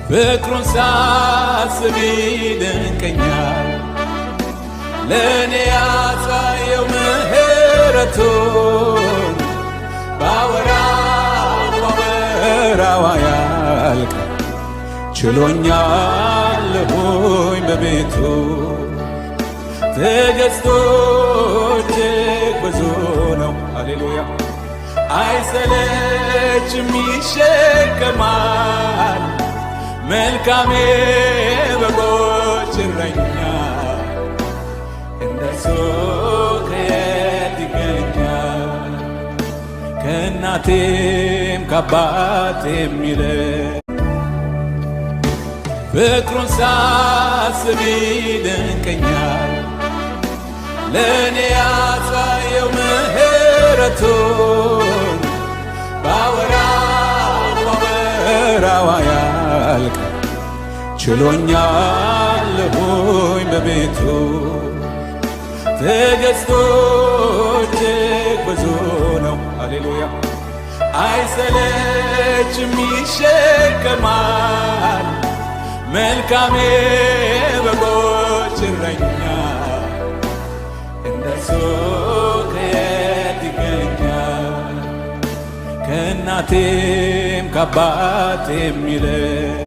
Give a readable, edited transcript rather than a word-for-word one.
ፍቅሩን ሳስብ ይደንቀኛል። ለእኔ ያሳየው ምሕረቱን ባወራው አያልቅ። ችሎኛለሁኝ በቤቱ ትዕግሥቱ እጅግ ብዙ ነው። ሃሌሉያ አይሰለችም ይሸከማል። መልካሜ በጎች እረኛ እንደሱ ከየት ይገኛል? ከእናቴም ከአባቴም ይልቅ ፍቅሩን ሳስብ ይደንቀኛል። ለእኔ ያሳየው ምሕረቱን ባወራው አያልቅ። ችሎኛለሁኝ በቤቱ ትዕግሥቱ እጅግ ብዙ ነው። ሃሌሉያ አይሰለችም ይሸከማል። መልካሜ በጎች እረኛ እንደሱ ከየት ይገኛል? ከእናቴም ከአባቴም ይልቅ